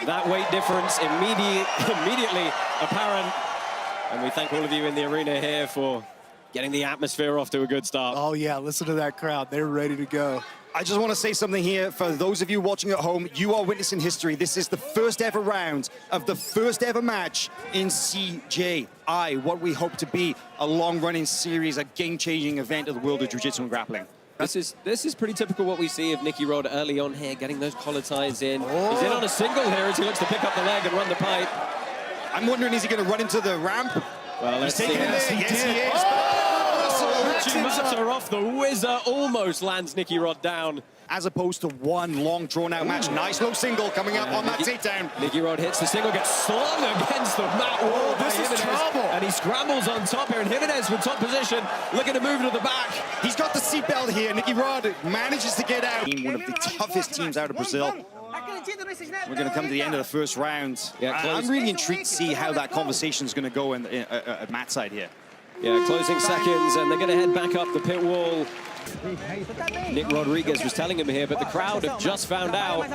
That weight difference immediately apparent. And we thank all of you in the arena here for getting the atmosphere off to a good start. Oh yeah, listen to that crowd. They're ready to go. I just want to say something here for those of you watching at home. You are witnessing history. This is the first ever round of the first ever match in CJI, what we hope to be a long-running series, a game-changing event of the world of jiu-jitsu and grappling. This is pretty typical what we see of Nicky Rod early on here, getting those collar ties in. He's in on a single here as he looks to pick up the leg and run the pipe. I'm wondering, is he going to run into the ramp? Well, let's see. Yes, he is. Chimata off the whizzer, almost lands Nicky Rod down. As opposed to one long, drawn-out match. Nice low single coming up on that takedown. Nicky Rod hits the single, gets slung against the mat wall. This is trouble. And he scrambles on top here, and Gimenis with top position, looking to move to the back. He's got the seatbelt here. Nicky Rod manages to get out. One of the toughest teams out of Brazil. We're going to come to the end of the first round. Yeah, I'm really intrigued to see how that conversation is going to go at Matt's side here. Yeah, closing seconds, and they're going to head back up the pit wall. Nick Rodriguez was telling him here, but the crowd have just found out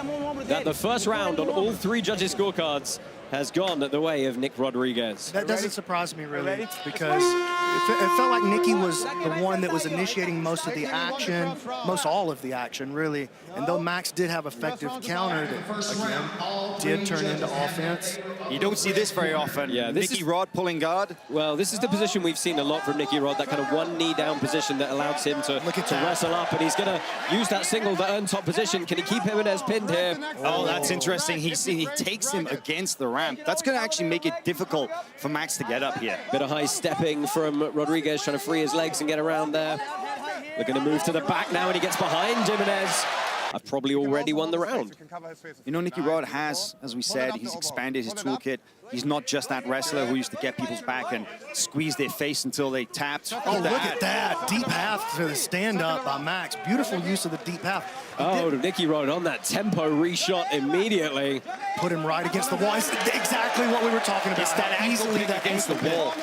that the first round on all three judges' scorecards has gone the way of Nick Rodriguez. That doesn't surprise me, really, because it felt like Nicky was the one that was initiating most of the action, most all of the action, really. And though Max did have effective counter that, again, did turn into offense. You don't see this very often. Yeah, Nicky Rod pulling guard. Well, this is the position we've seen a lot from Nicky Rod, that kind of one knee down position that allows him to wrestle up, and he's going to use that single to earn top position. Can he keep Gimenis pinned here? Oh, that's interesting. He takes him against the ramp. That's going to actually make it difficult for Max to get up here. Bit of high stepping from Rodriguez, trying to free his legs and get around there. They're going to move to the back now, and he gets behind Gimenis. I've probably already won the round. You know, Nicky Rod has, as we said, he's expanded his toolkit. He's not just that wrestler who used to get people's back and squeeze their face until they tapped. Oh, look at that. Deep half to the stand-up by Max. Beautiful use of the deep half. Oh, Nicky Rod on that tempo reshot immediately. Put him right against the wall. It's exactly what we were talking about. It's that easily against the wall.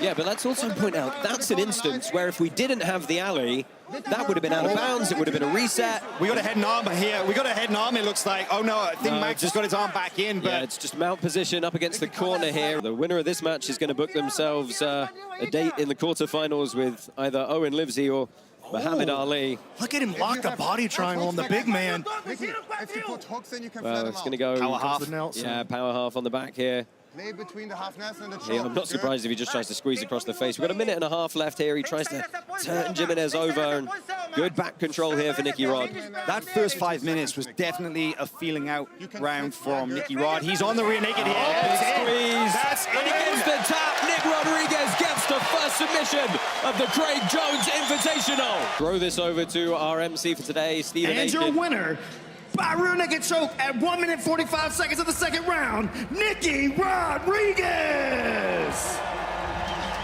Yeah, but let's also point out, that's an instance where if we didn't have the alley, that would have been out of bounds, it would have been a reset. We got a head and arm here. We got a head and arm, it looks like. Oh no, I think Max just got his arm back in. But yeah, it's just mount position up against the corner here. The winner of this match is going to book themselves a date in the quarterfinals with either Owen Livesey or Muhammad Ali. Look at him lock the body triangle on the big man. Well, it's going to go power half. Yeah, power half on the back here. Between the half nest and the Yeah, I'm not surprised if he just tries to squeeze across the face. We've got a minute and a half left here. He tries to turn Gimenis over, and good back control here for Nicky Rod. That first 5 minutes was definitely a feeling out round from Nicky Rod. He's on the rear naked here. Big squeeze. That's and against the tap, Nick Rodriguez gets the first submission of the Craig Jones Invitational. Throw this over to our MC for today, Stephen And Aiken. your winner, by rear naked choke at 1 minute 45 seconds of the second round, Nicky Rodriguez.